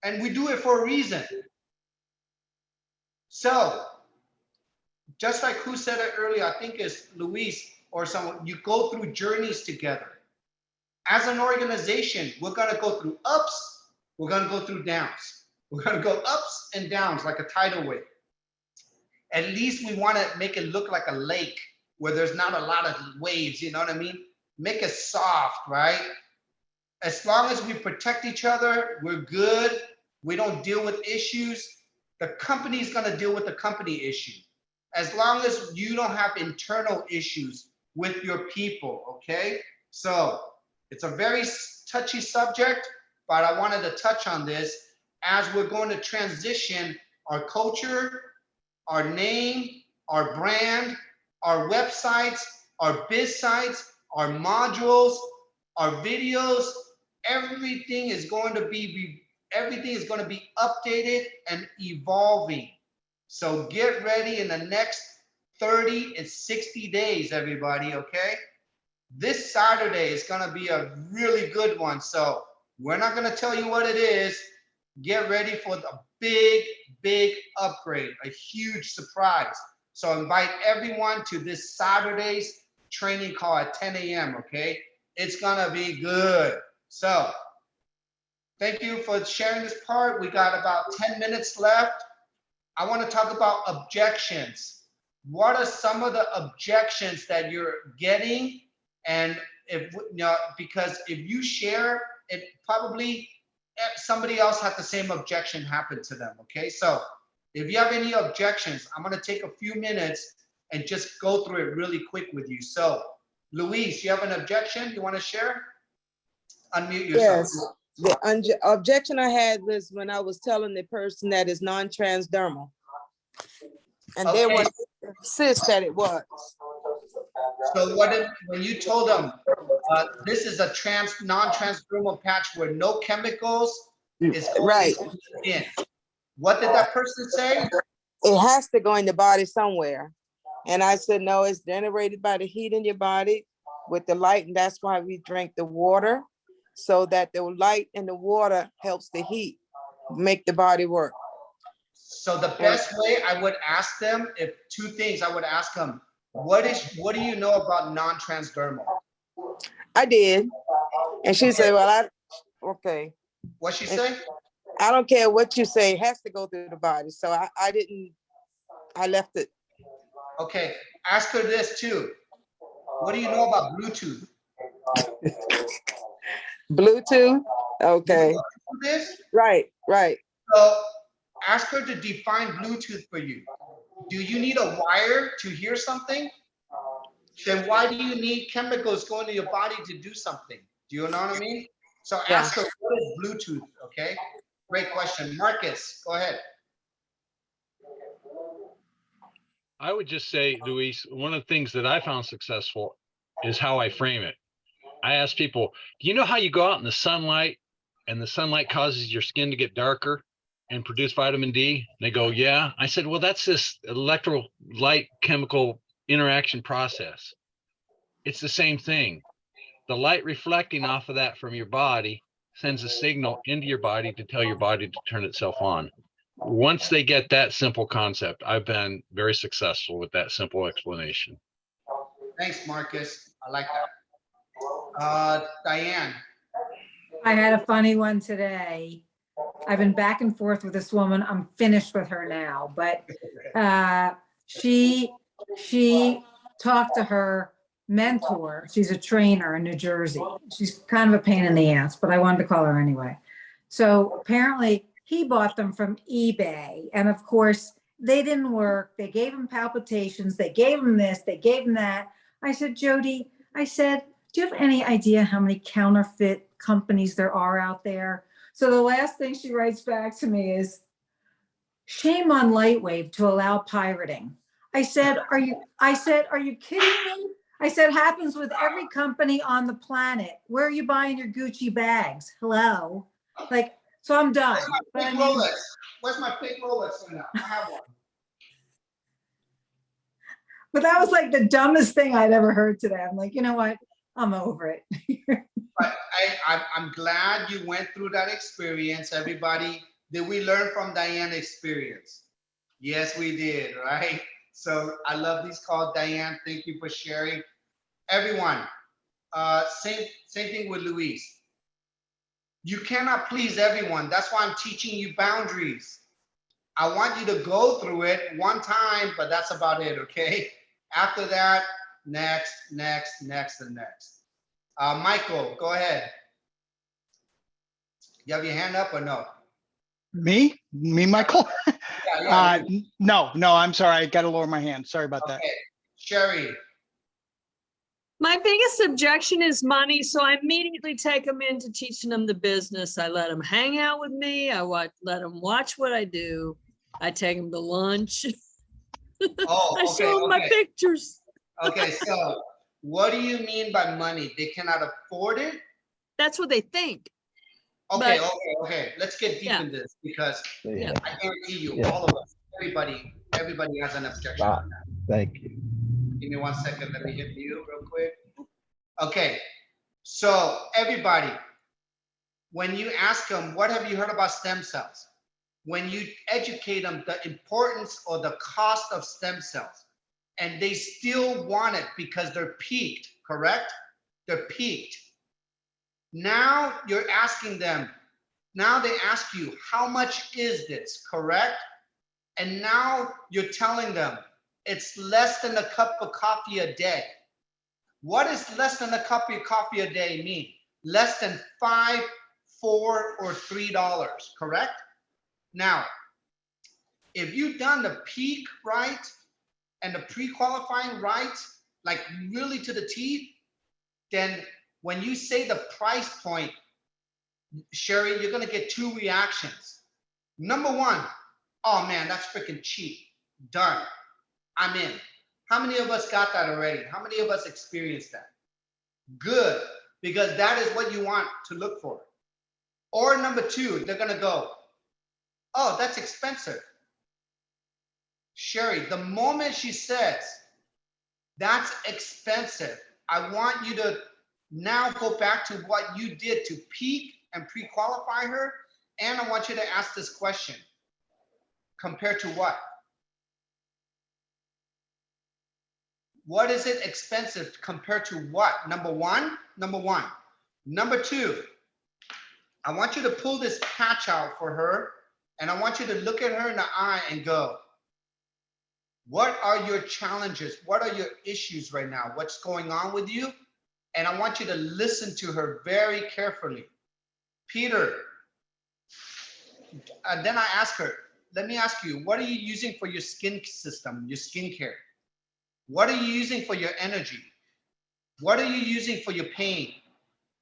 And we do it for a reason. So, just like who said it earlier, I think it's Luis or someone, you go through journeys together. As an organization, we're gonna go through ups, we're gonna go through downs. We're gonna go ups and downs like a tidal wave. At least we wanna make it look like a lake where there's not a lot of waves, you know what I mean? Make it soft, right? As long as we protect each other, we're good. We don't deal with issues. The company is going to deal with the company issue. As long as you don't have internal issues with your people, okay? So it's a very touchy subject, but I wanted to touch on this as we're going to transition our culture, our name, our brand, our websites, our biz sites, our modules, our videos, everything is going to be updated and evolving. So get ready in the next 30 and 60 days, everybody, okay? This Saturday is gonna be a really good one. So we're not gonna tell you what it is. Get ready for the big upgrade, a huge surprise. So invite everyone to this Saturday's training call at 10 a.m., okay? It's gonna be good. So thank you for sharing this part. We got about 10 minutes left. I want to talk about objections. What are some of the objections that you're getting? And if, because if you share, it probably somebody else had the same objection happen to them, okay? So if you have any objections, I'm going to take a few minutes and just go through it really quick with you. So Luis, you have an objection you want to share? Unmute yourself. Yes. The objection I had was when I was telling the person that is non-transdermal. And they Okay. want to insist that it was. So when you told them this is a non-transdermal patch where no chemicals is Right. in, what did that person say? It has to go in the body somewhere. And I said, no, it's generated by the heat in your body with the light. And that's why we drink the water, so that the light in the water helps the heat make the body work. So the best way I would ask them, if two things I would ask them, what do you know about non-transdermal? I did. And she said, well, okay. What'd she say? I don't care what you say, it has to go through the body. So I left it. Okay, ask her this too. What do you know about Bluetooth? Bluetooth? Okay. This? Right. So ask her to define Bluetooth for you. Do you need a wire to hear something? Then why do you need chemicals going to your body to do something? Do you know what I mean? So ask her, what is Bluetooth, okay? Great question. Marcus, go ahead. I would just say, Luis, one of the things that I found successful is how I frame it. I ask people, do you know how you go out in the sunlight and the sunlight causes your skin to get darker and produce vitamin D? And they go, yeah. I said, well, that's this electrolyte chemical interaction process. It's the same thing. The light reflecting off of that from your body sends a signal into your body to tell your body to turn itself on. Once they get that simple concept, I've been very successful with that simple explanation. Thanks, Marcus. I like that. Diane. I had a funny one today. I've been back and forth with this woman. I'm finished with her now, but she talked to her mentor. She's a trainer in New Jersey. She's kind of a pain in the ass, but I wanted to call her anyway. So apparently he bought them from eBay. And of course, they didn't work. They gave him palpitations. They gave him this. They gave him that. I said, Jody, do you have any idea how many counterfeit companies there are out there? So the last thing she writes back to me is, shame on Lightwave to allow pirating. I said, are you kidding me? I said, happens with every company on the planet. Where are you buying your Gucci bags? Hello? So I'm done. Where's my fake Rolex right now? I have one. But that was like the dumbest thing I'd ever heard today. I'm like, you know what? I'm over it. But I'm glad you went through that experience. Everybody, did we learn from Diane's experience? Yes, we did, right? So I love these calls, Diane. Thank you for sharing. Everyone, same thing with Luis. You cannot please everyone. That's why I'm teaching you boundaries. I want you to go through it one time, but that's about it, okay? After that, next, and next. Michael, go ahead. You have your hand up or no? Me, Michael? Yeah, No, I'm sorry. I got to lower my hand. Sorry about that. Okay, Sherry. My biggest objection is money, so I immediately take them into teaching them the business. I let them hang out with me. Let them watch what I do. I take them to lunch. Oh, I show them my pictures. Okay, so what do you mean by money? They cannot afford it? That's what they think. Okay, But- okay. Let's get deep Yeah. in this because Yeah. I guarantee you, Yeah. all of us, everybody has an objection on that. Thank you. Give me 1 second. Let me hit you real quick. Okay, so everybody, when you ask them, what have you heard about stem cells? When you educate them the importance or the cost of stem cells, and they still want it because they're peaked, correct? They're peaked. Now you're asking them, now they ask you, how much is this, correct? And now you're telling them it's less than a cup of coffee a day. What does less than a cup of coffee a day mean? Less than $5, $4, or $3, correct? Now, if you've done the peak right and the pre-qualifying right, like really to the T, then when you say the price point, Sherry, you're gonna get two reactions. Number one, oh man, that's freaking cheap. Done. I'm in. How many of us got that already? How many of us experienced that? Good, because that is what you want to look for. Or number two, they're gonna go, oh, that's expensive. Sherry, the moment she says, that's expensive, I want you to now go back to what you did to peak and pre-qualify her. And I want you to ask this question. Compared to what? What is it expensive compared to what? Number one. Number two, I want you to pull this patch out for her, and I want you to look at her in the eye and go, what are your challenges? What are your issues right now? What's going on with you? And I want you to listen to her very carefully. Peter, and then I ask her, let me ask you, what are you using for your skin system, your skincare? What are you using for your energy? What are you using for your pain?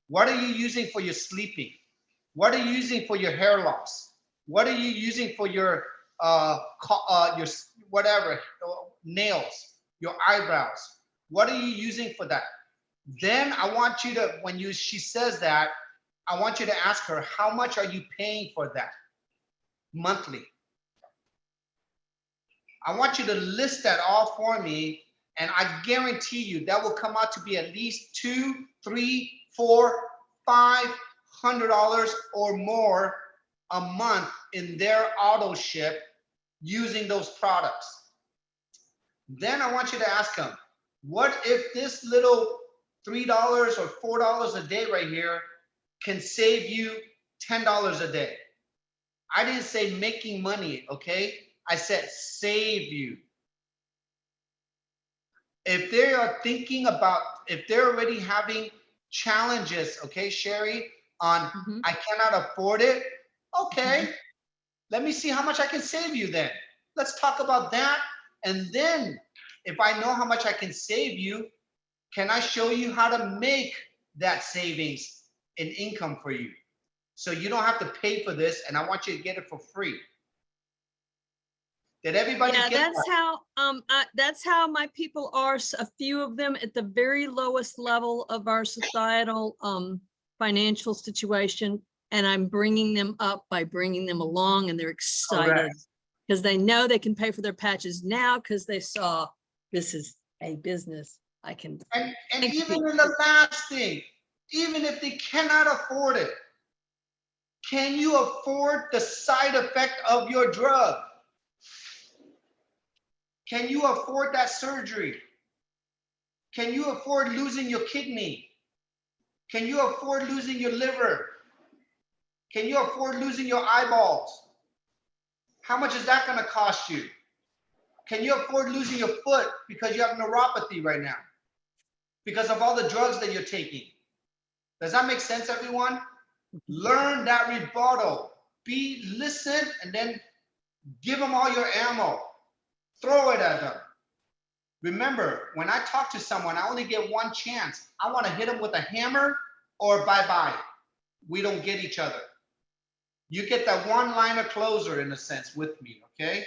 What are you using for your sleeping? What are you using for your hair loss? What are you using for your whatever, nails, your eyebrows? What are you using for that? Then I want you to, when she says that, I want you to ask her, how much are you paying for that monthly? I want you to list that all for me, and I guarantee you that will come out to be at least $200, $300, $400, $500 or more a month in their auto ship using those products. Then I want you to ask them, what if this little $3 or $4 a day right here can save you $10 a day? I didn't say making money, okay? I said save you. If they are thinking about, if they're already having challenges, okay, Sherry, on I cannot afford it, okay, let me see how much I can save you then. Let's talk about that. And then if I know how much I can save you, can I show you how to make that savings an income for you? So you don't have to pay for this, and I want you to get it for free. Did everybody get that? That's how my people are. A few of them at the very lowest level of our societal financial situation, and I'm bringing them up by bringing them along, and they're excited because they know they can pay for their patches now because they saw this is a business. I can. And even in the last thing, even if they cannot afford it, can you afford the side effect of your drug? Can you afford that surgery? Can you afford losing your kidney? Can you afford losing your liver? Can you afford losing your eyeballs? How much is that going to cost you? Can you afford losing your foot because you have neuropathy right now? Because of all the drugs that you're taking? Does that make sense, everyone? Learn that rebuttal. Listen, and then Give them all your ammo. Throw it at them. Remember, when I talk to someone, I only get one chance. I want to hit them with a hammer or bye-bye. We don't get each other. You get that one-liner closer in a sense with me, okay?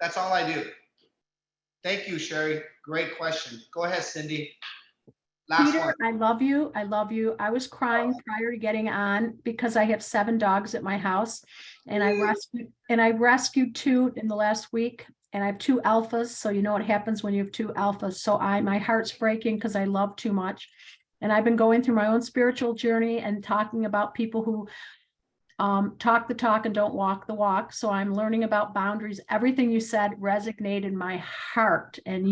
That's all I do. Thank you, Sherry. Great question. Go ahead, Cindy. Last Peter, one. I love you. I love you. I was crying prior to getting on because I have 7 dogs at my house, and I rescued 2 in the last week, and I have 2 alphas. So you know what happens when you have 2 alphas. So my heart's breaking because I love too much. And I've been going through my own spiritual journey and talking about people who talk the talk and don't walk the walk. So I'm learning about boundaries. Everything you said resonated in my heart, and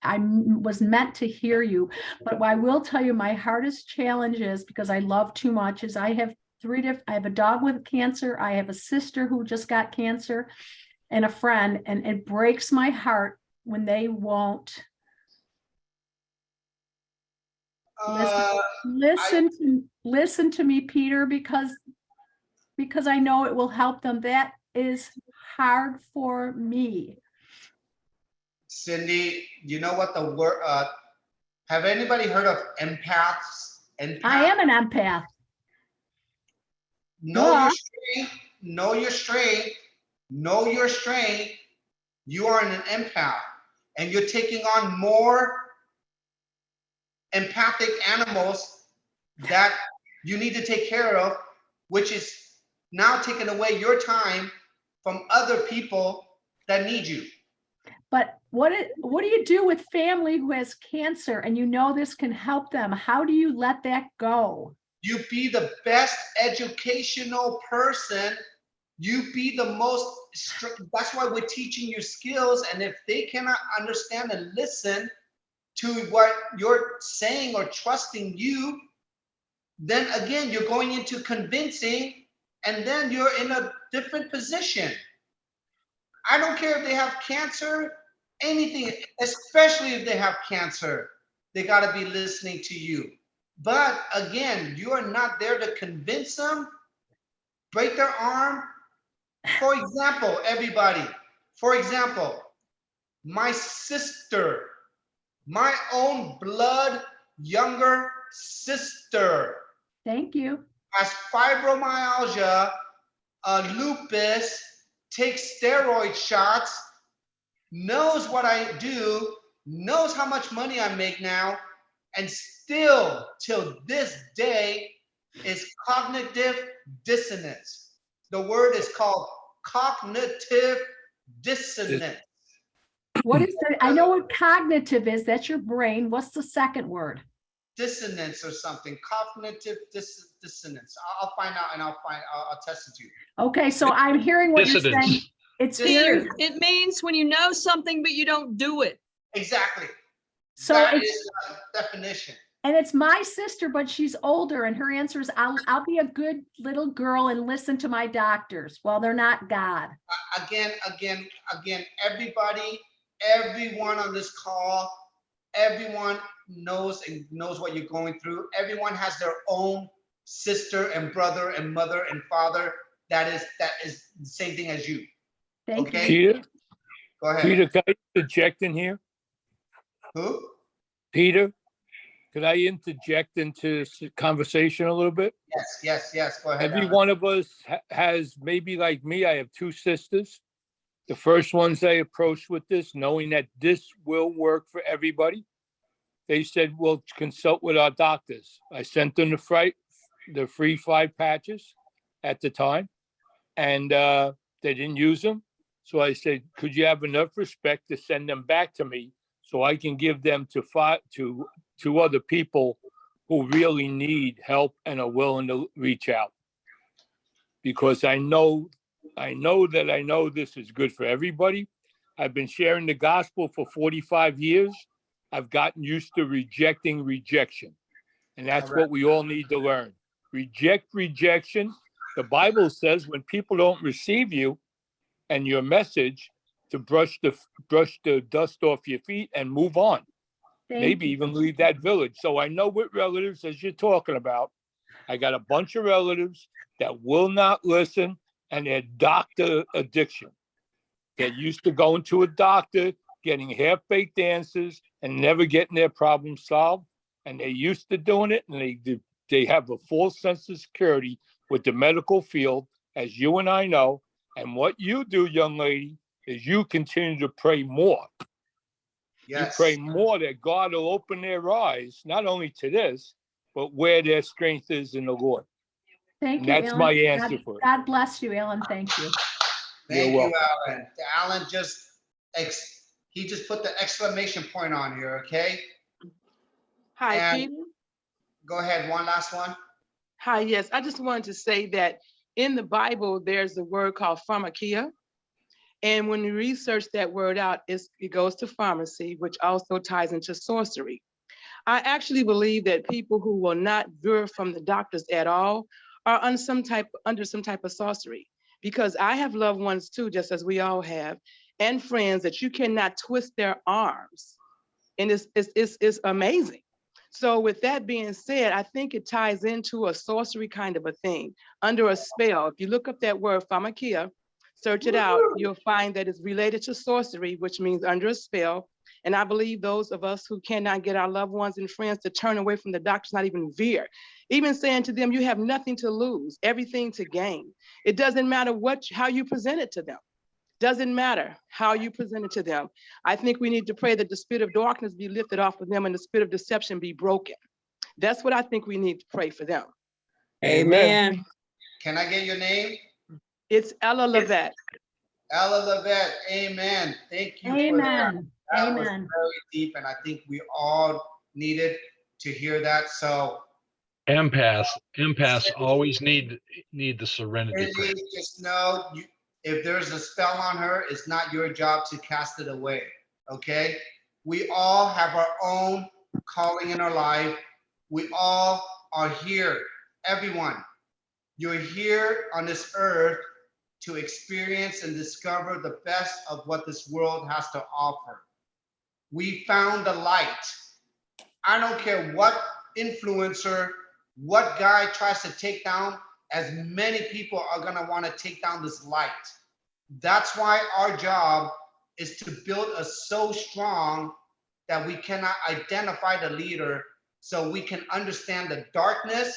I was meant to hear you. But I will tell you, my hardest challenge is, because I love too much, is I have I have a dog with cancer. I have a sister who just got cancer, and a friend, and it breaks my heart when they won't listen to me, Peter, because I know it will help them. That is hard for me. Cindy, you know what the word, have anybody heard of empaths? I am an empath. Know your strength, know your strength, know your strength. You are an empath, and you're taking on more empathic animals that you need to take care of, which is now taking away your time from other people that need you. But what do you do with family who has cancer and you know this can help them? How do you let that go? You be the best educational person. You be the most, that's why we're teaching you skills. And if they cannot understand and listen to what you're saying or trusting you, then again, you're going into convincing, and then you're in a different position. I don't care if they have cancer, anything, especially if they have cancer, they got to be listening to you. But again, you are not there to convince them, break their arm. For example, everybody, for example, my sister, my own blood younger sister. Thank you. Has fibromyalgia, lupus, takes steroid shots, knows what I do, knows how much money I make now, and still, till this day, is cognitive dissonance. The word is called cognitive dissonance. What is that? I know what cognitive is. That's your brain. What's the second word? Dissonance or something. Cognitive dissonance. I'll find out and I'll test it to you. Okay, so I'm hearing what you're Dissidence. saying. It's Peter, very, it means when you know something, but you don't do it. Exactly. so That it's, is the definition. and it's my sister, but she's older, and her answer is, I'll be a good little girl and listen to my doctors. Well, they're not God. Again, everybody, everyone on this call, everyone knows what you're going through. Everyone has their own sister and brother and mother and father that is the same thing as you. Thank Okay? Peter, Go ahead. Peter, can I interject in here? Who? Peter, could I interject into this conversation a little bit? Yes. Go ahead. Every Alan. one of us has, maybe like me, I have 2 sisters. The first ones I approached with this, knowing that this will work for everybody, they said, well, consult with our doctors. I sent them the free 5 patches at the time, and they didn't use them. So I said, could you have enough respect to send them back to me so I can give them to other people who really need help and are willing to reach out? Because I know this is good for everybody. I've been sharing the gospel for 45 years. I've gotten used to rejecting rejection. And that's what we all need to learn. Reject rejection. The Bible says when people don't receive you and your message, to brush the dust off your feet and move on. Maybe even leave that village. So I know what relatives, as you're talking about, I got a bunch of relatives that will not listen, and they're doctor addiction. that used to going to a doctor, getting half-baked answers and never getting their problem solved. And they used to doing it, and they have a false sense of security with the medical field, as you and I know. And what you do, young lady, is you continue to pray more. Yes. You pray more that God will open their eyes, not only to this, but where their strength is in the Lord. Thank And you, that's Alan. my answer for it. God bless you, Alan. Thank you. Thank You're you, welcome. Alan. Alan just he just put the exclamation point on here, okay? Hi, And Peter. go ahead, one last one. Hi, yes. I just wanted to say that in the Bible, there's a word called pharmakia. And when you research that word out, it goes to pharmacy, which also ties into sorcery. I actually believe that people who will not veer from the doctors at all are under some type of sorcery. Because I have loved ones too, just as we all have, and friends that you cannot twist their arms. And it's amazing. So with that being said, I think it ties into a sorcery kind of a thing, under a spell. If you look up that word pharmakia, search it out, you'll find that it's related to sorcery, which means under a spell. And I believe those of us who cannot get our loved ones and friends to turn away from the doctors, not even veer, even saying to them, you have nothing to lose, everything to gain. It doesn't matter how you present it to them. Doesn't matter how you present it to them. I think we need to pray that the spirit of darkness be lifted off of them and the spirit of deception be broken. That's what I think we need to pray for them. Amen. Can I get your name? It's Ella Levette. Ella Levette, amen. Thank you for that. Amen. That was Amen. very deep, and I think we all needed to hear that. So Empaths always need the serenity prayer. Cindy, just know, if there's a spell on her, it's not your job to cast it away, okay? We all have our own calling in our life. We all are here, everyone. You're here on this earth to experience and discover the best of what this world has to offer. We found the light. I don't care what influencer, what guy tries to take down, as many people are gonna wanna take down this light. That's why our job is to build us so strong that we cannot identify the leader, so we can understand the darkness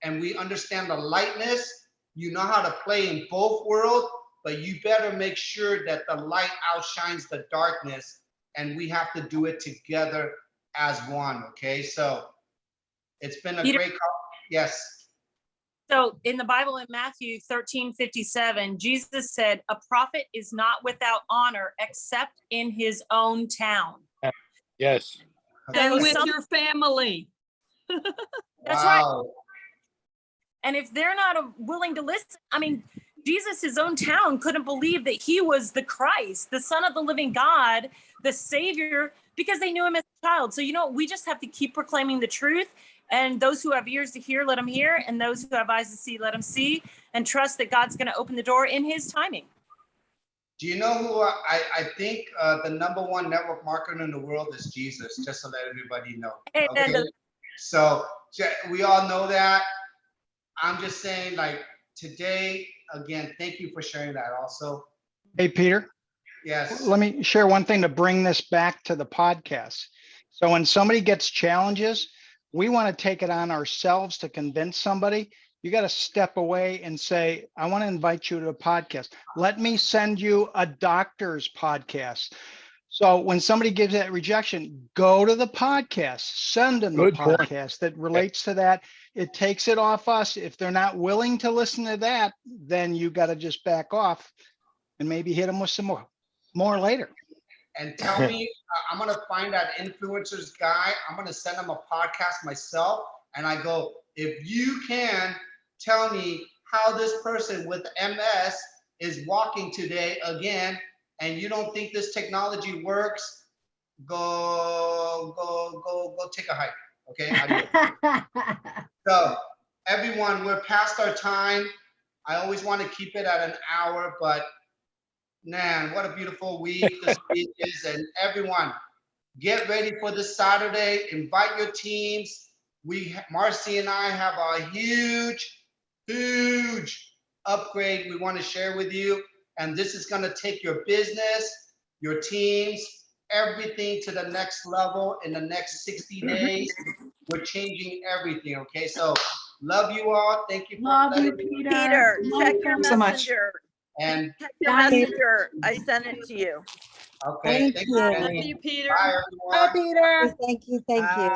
and we understand the lightness. You know how to play in both worlds, but you better make sure that the light outshines the darkness, and we have to do it together as one, okay? So it's been a Peter, great call. Yes. So in the Bible in Matthew 13:57, Jesus said, a prophet is not without honor except in his own town. Yes. And So with your family. That's right. And if they're not willing to listen, I mean, Jesus, his own town, couldn't believe that he was the Christ, the Son of the living God, the Savior, because they knew him as a child. So, you know, we just have to keep proclaiming the truth. And those who have ears to hear, let them hear. And those who have eyes to see, let them see. And trust that God's going to open the door in his timing. Do you know who I think the #1 network marketer in the world is Jesus, just to let everybody know. Okay? So we all know that. I'm just saying, like, today, again, thank you for sharing that also. Hey, Peter. Yes. Let me share one thing to bring this back to the podcast. So when somebody gets challenges, we want to take it on ourselves to convince somebody. You got to step away and say, I want to invite you to a podcast. Let me send you a doctor's podcast. So when somebody gives that rejection, go to the podcast, send them the podcast that relates to that. It takes it off us. If they're not willing to listen to that, then you got to just back off and maybe hit them with some more later. And tell me, I'm going to find that influencers guy. I'm going to send him a podcast myself. And I go, if you can tell me how this person with MS is walking today again, and you don't think this technology works, go take a hike. Okay. So everyone, we're past our time. I always want to keep it at an hour, but man, what a beautiful week this week is. And everyone, get ready for this Saturday. Invite your teams. Marcy and I have a huge upgrade we want to share with you. And this is gonna take your business, your teams, everything to the next level in the next 60 days. We're changing everything, okay? So love you all. Thank you for Love you, letting me. Peter. Peter, check your so much. messenger. And Check your Bye. messenger. I sent it to you. okay, Thank thank you. you. Love Jenny. you, Peter. Bye, everyone. Thank you, thank you.